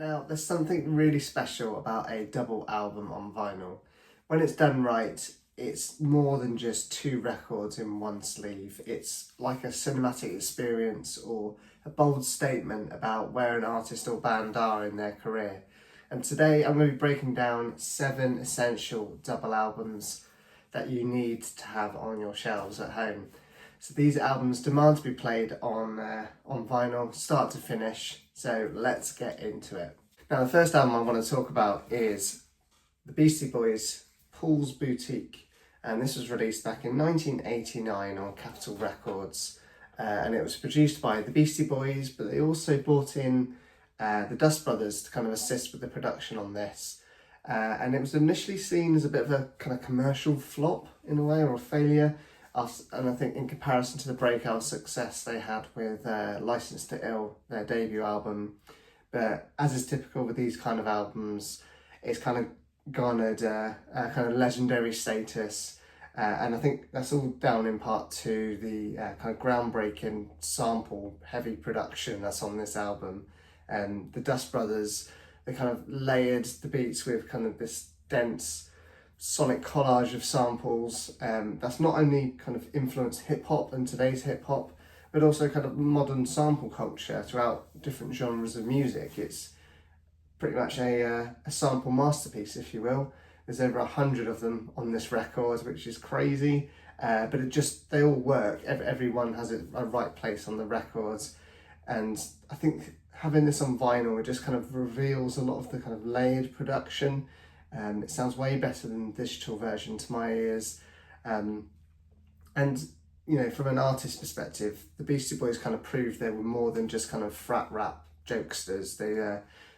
Now, there's something really special about a double album on vinyl. When it's done right, it's more than just two records in one sleeve. It's like a cinematic experience or a bold statement about where an artist or band are in their career. And today I'm going to be breaking down 7 essential double albums that you need to have on your shelves at home. So these albums demand to be played on vinyl, start to finish, so let's get into it. Now the first album I want to talk about is the Beastie Boys' Paul's Boutique, and this was released back in 1989 on Capitol Records, and it was produced by the Beastie Boys, but they also brought in the Dust Brothers to kind of assist with the production on this. And it was initially seen as a bit of a kind of commercial flop in a way, or a failure. And I think in comparison to the breakout success they had with Licensed to Ill, their debut album. But as is typical with these kind of albums, it's kind of garnered a kind of legendary status. And I think that's all down in part to the kind of groundbreaking sample heavy production that's on this album. And the Dust Brothers, they kind of layered the beats with kind of this dense sonic collage of samples that's not only kind of influenced hip-hop and today's hip-hop, but also kind of modern sample culture throughout different genres of music. It's pretty much a sample masterpiece, if you will. There's over 100 of them on this record, which is crazy, but they all work. Everyone has a right place on the records, and I think having this on vinyl, it just kind of reveals a lot of the kind of layered production. It sounds way better than the digital version to my ears. And, you know, from an artist perspective, the Beastie Boys kind of proved they were more than just kind of frat rap jokesters.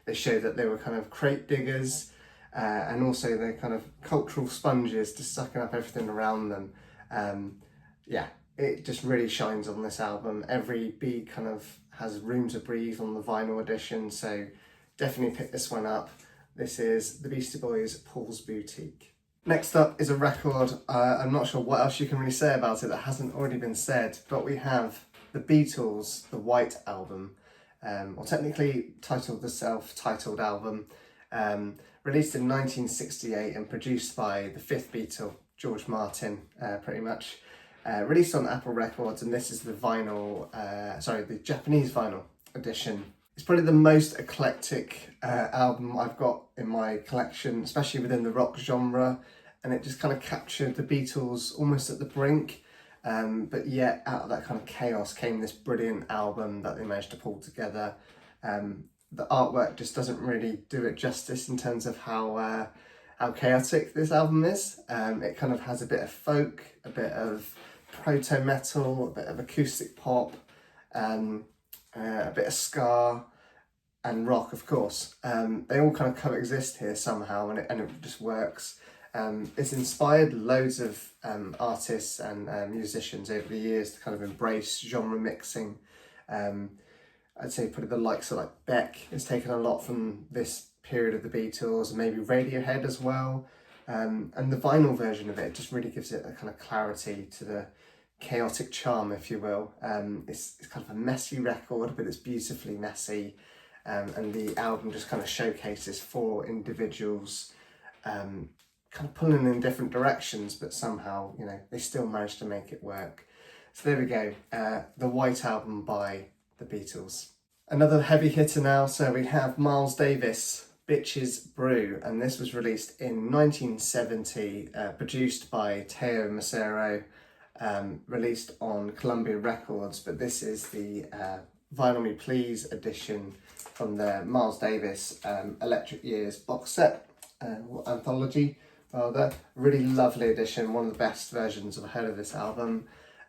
They showed that they were kind of crate diggers, and also they're kind of cultural sponges, just sucking up everything around them. Yeah, it just really shines on this album. Every beat kind of has room to breathe on the vinyl edition, so definitely pick this one up. This is the Beastie Boys' Paul's Boutique. Next up is a record, I'm not sure what else you can really say about it that hasn't already been said, but we have the Beatles' The White Album, or technically titled the self-titled album, released in 1968 and produced by the fifth Beatle, George Martin, pretty much. Released on Apple Records, and this is the the Japanese vinyl edition. It's probably the most eclectic album I've got in my collection, especially within the rock genre, and it just kind of captured the Beatles almost at the brink, but yet out of that kind of chaos came this brilliant album that they managed to pull together. The artwork just doesn't really do it justice in terms of how chaotic this album is. It kind of has a bit of folk, a bit of proto-metal, a bit of acoustic pop, a bit of ska and rock, of course. They all kind of coexist here somehow, and it just works. It's inspired loads of artists and musicians over the years to kind of embrace genre mixing. I'd say probably the likes of like Beck has taken a lot from this period of the Beatles, and maybe Radiohead as well. And the vinyl version of it just really gives it a kind of clarity to the chaotic charm, if you will. It's kind of a messy record, but it's beautifully messy. And the album just kind of showcases 4 individuals kind of pulling in different directions, but somehow, you know, they still managed to make it work. So there we go, the White Album by the Beatles. Another heavy hitter now, so we have Miles Davis, Bitches Brew, and this was released in 1970, produced by Teo Macero, released on Columbia Records, but this is the Vinyl Me Please edition from the Miles Davis Electric Years box set, anthology rather. Really lovely edition, one of the best versions I've heard of this album.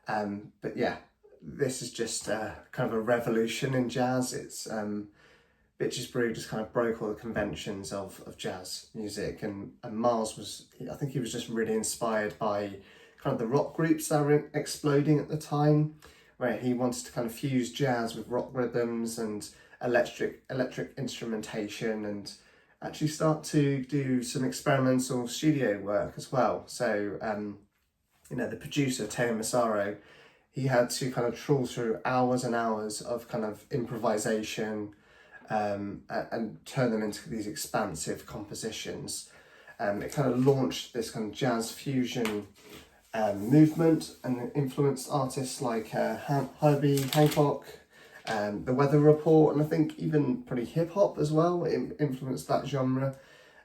But yeah, this is just kind of a revolution in jazz. It's Bitches Brew just kind of broke all the conventions of jazz music, and Miles I think he was just really inspired by kind of the rock groups that were exploding at the time, where he wanted to kind of fuse jazz with rock rhythms and electric instrumentation, and actually start to do some experimental studio work as well. So you know, the producer Teo Macero, he had to kind of trawl through hours and hours of kind of improvisation, and turn them into these expansive compositions. It kind of launched this kind of jazz fusion movement and influenced artists like Herbie Hancock, The Weather Report, and I think even pretty hip hop as well. It influenced that genre.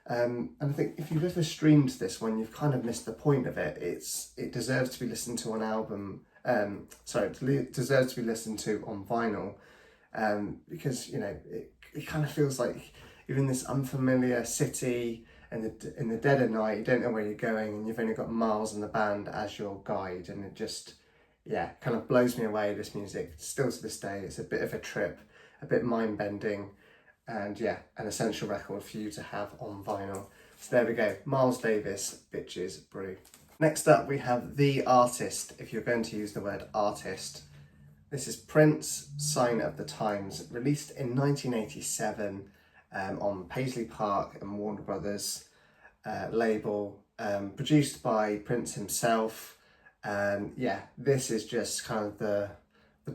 And I think if you've ever streamed this one, you've kind of missed the point of it. It deserves to be listened to on album. It deserves to be listened to on vinyl, because it kind of feels like you're in this unfamiliar city, and in the dead of night, you don't know where you're going, and you've only got Miles and the band as your guide, and it just, kind of blows me away, this music. Still to this day, it's a bit of a trip, a bit mind-bending, and an essential record for you to have on vinyl. So there we go, Miles Davis, Bitches Brew. Next up, we have The Artist, if you're going to use the word artist. This is Prince, Sign of the Times, released in 1987 on Paisley Park and Warner Brothers label, produced by Prince himself. This is just kind of the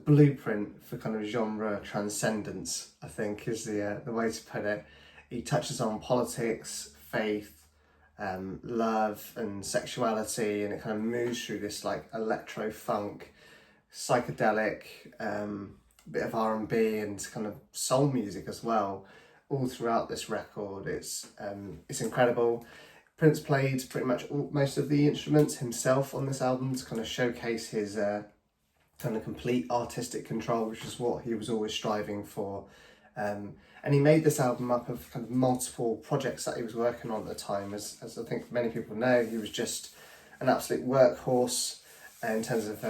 blueprint for kind of genre transcendence, I think, is the way to put it. He touches on politics, faith, love and sexuality, and it kind of moves through this like electro funk, psychedelic, bit of R&B and kind of soul music as well, all throughout this record. It's incredible. Prince played pretty much most of the instruments himself on this album to kind of showcase his kind of complete artistic control, which is what he was always striving for. And he made this album up of kind of multiple projects that he was working on at the time. As I think many people know, he was just an absolute workhorse in terms of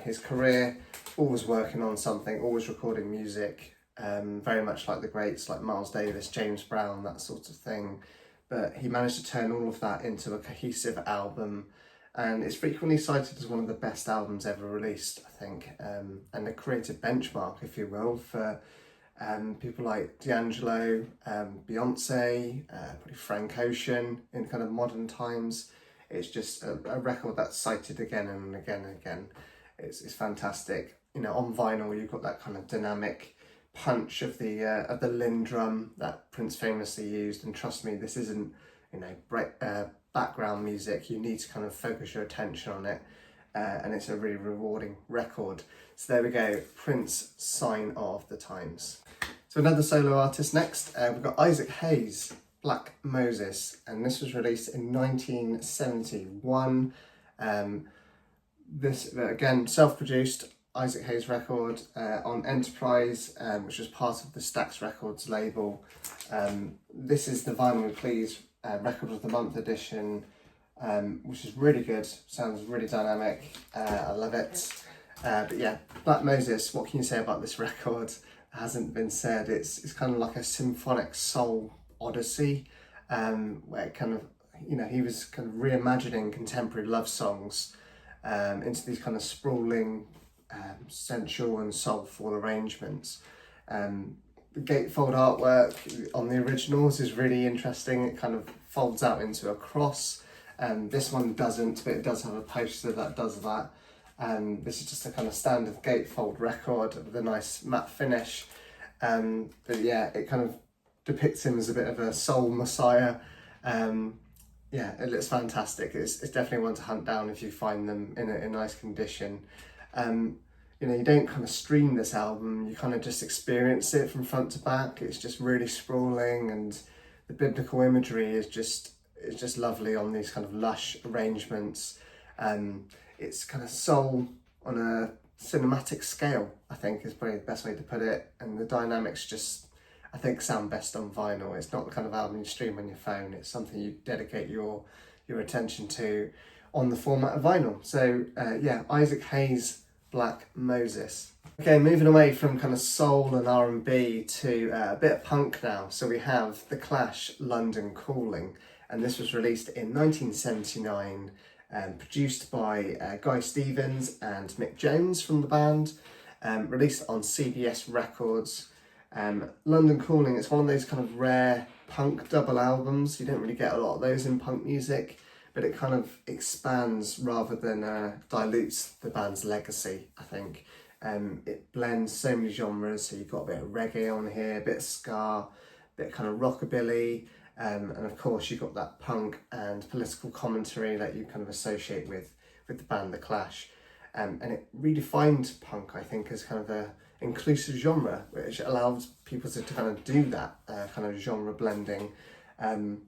his career, always working on something, always recording music, very much like the greats like Miles Davis, James Brown, that sort of thing. But he managed to turn all of that into a cohesive album, and it's frequently cited as one of the best albums ever released, I think, and a creative benchmark, if you will, for people like D'Angelo, Beyonce, probably Frank Ocean in kind of modern times. It's just a record that's cited again and again and again. It's fantastic. On vinyl, you've got that kind of dynamic punch of the Linn drum that Prince famously used. And trust me, this isn't background music. You need to kind of focus your attention on it, and it's a really rewarding record. So there we go, Prince, Sign of the Times. So another solo artist next. We've got Isaac Hayes, Black Moses, and this was released in 1971. This, again, self-produced Isaac Hayes record on Enterprise, which was part of the Stax Records label. This is the Vinyl Please Record of the Month edition, which is really good, sounds really dynamic, I love it. But yeah, Black Moses, what can you say about this record? Hasn't been said. It's kind of like a symphonic soul odyssey, where kind of, he was kind of reimagining contemporary love songs into these kind of sprawling, sensual and soulful arrangements. The gatefold artwork on the originals is really interesting. It kind of folds out into a cross. This one doesn't, but it does have a poster that does that. This is just a kind of standard gatefold record with a nice matte finish. But yeah, it kind of depicts him as a bit of a soul messiah. It looks fantastic. It's definitely one to hunt down if you find them in a nice condition. You don't kind of stream this album, you kind of just experience it from front to back. It's just really sprawling, and the biblical imagery is just lovely on these kind of lush arrangements. It's kind of soul on a cinematic scale, I think, is probably the best way to put it. And the dynamics just, I think, sound best on vinyl. It's not the kind of album you stream on your phone. It's something you dedicate your attention to on the format of vinyl. So Isaac Hayes, Black Moses. Okay, moving away from kind of soul and R&B to a bit of punk now. So we have The Clash, London Calling, and this was released in 1979. Produced by Guy Stevens and Mick Jones from the band, released on CBS Records. London Calling, it's one of those kind of rare punk double albums. You don't really get a lot of those in punk music, but it kind of expands rather than dilutes the band's legacy, I think. It blends so many genres, so you've got a bit of reggae on here, a bit of ska, a bit of kind of rockabilly, and of course you've got that punk and political commentary that you kind of associate with the band The Clash. And it redefined punk, I think, as kind of a inclusive genre, which allows people to kind of do that kind of genre blending, and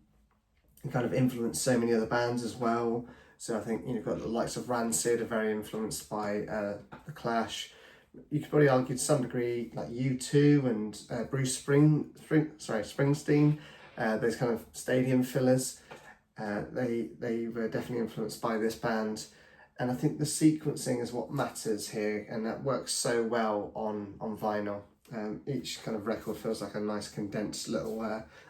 kind of influence so many other bands as well. So I think you've got the likes of Rancid are very influenced by The Clash. You could probably argue to some degree like U2 and Bruce Springsteen, those kind of stadium fillers. They were definitely influenced by this band. And I think the sequencing is what matters here, and that works so well on vinyl. Each kind of record feels like a nice condensed little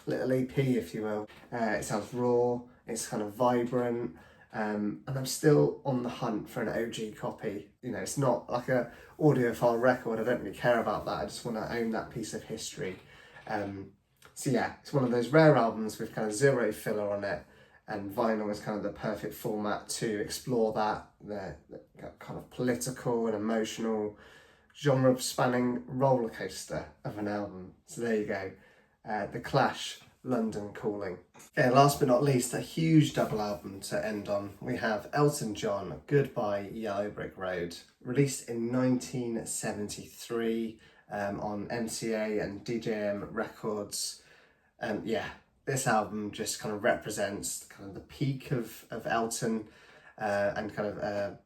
EP, if you will. It sounds raw, it's kind of vibrant, and I'm still on the hunt for an OG copy. You know, it's not like a audiophile record, I don't really care about that, I just want to own that piece of history. So yeah, it's one of those rare albums with kind of zero filler on it, and vinyl is kind of the perfect format to explore that, the kind of political and emotional, genre-spanning roller coaster of an album. So there you go, The Clash, London Calling. Okay, last but not least, a huge double album to end on. We have Elton John, Goodbye Yellow Brick Road, released in 1973 on MCA and DJM Records. Yeah, this album just kind of represents kind of the peak of Elton and kind of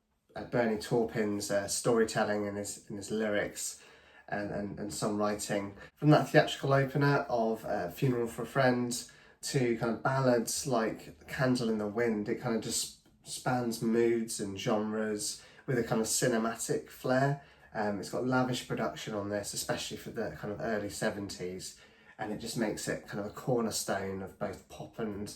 Bernie Taupin's storytelling in his lyrics and songwriting. From that theatrical opener of Funeral for a Friend to kind of ballads like Candle in the Wind, it kind of just spans moods and genres with a kind of cinematic flair. It's got lavish production on this, especially for the kind of early 70s. And it just makes it kind of a cornerstone of both pop and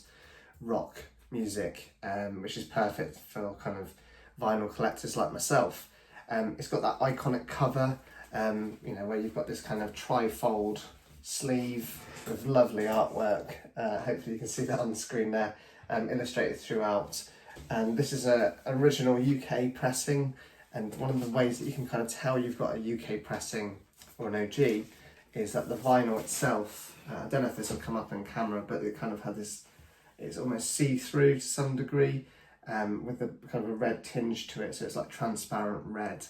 rock music, which is perfect for kind of vinyl collectors like myself. It's got that iconic cover, you know, where you've got this kind of tri-fold sleeve with lovely artwork. Hopefully you can see that on the screen there, illustrated throughout. And this is an original UK pressing, and one of the ways that you can kind of tell you've got a UK pressing or an OG is that the vinyl itself, I don't know if this will come up on camera, but it kind of had this, it's almost see-through to some degree, with a kind of a red tinge to it, so it's like transparent red.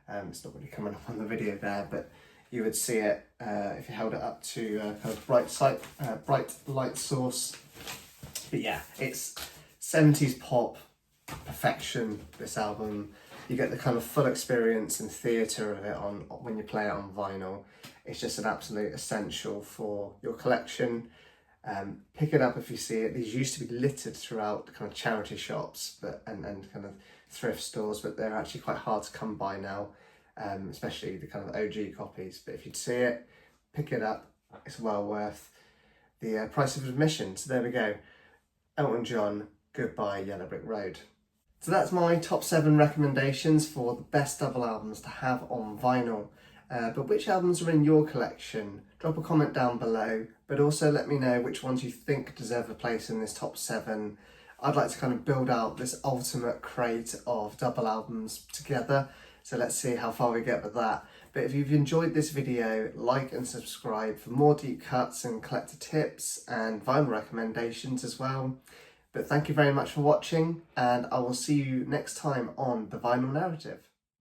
It's not really coming up on the video there, but you would see it if you held it up to kind of bright light source. But yeah, it's 70s pop perfection, this album. You get the kind of full experience and theatre of it on when you play it on vinyl. It's just an absolute essential for your collection. Pick it up if you see it. These used to be littered throughout kind of charity shops and kind of thrift stores, but they're actually quite hard to come by now, especially the kind of OG copies. But if you'd see it, pick it up. It's well worth the price of admission. So there we go. Elton John, Goodbye Yellow Brick Road. So that's my top 7 recommendations for the best double albums to have on vinyl. But which albums are in your collection? Drop a comment down below, but also let me know which ones you think deserve a place in this top 7. I'd like to kind of build out this ultimate crate of double albums together, so let's see how far we get with that. But if you've enjoyed this video, like and subscribe for more deep cuts and collector tips and vinyl recommendations as well. But thank you very much for watching, and I will see you next time on The Vinyl Narrative.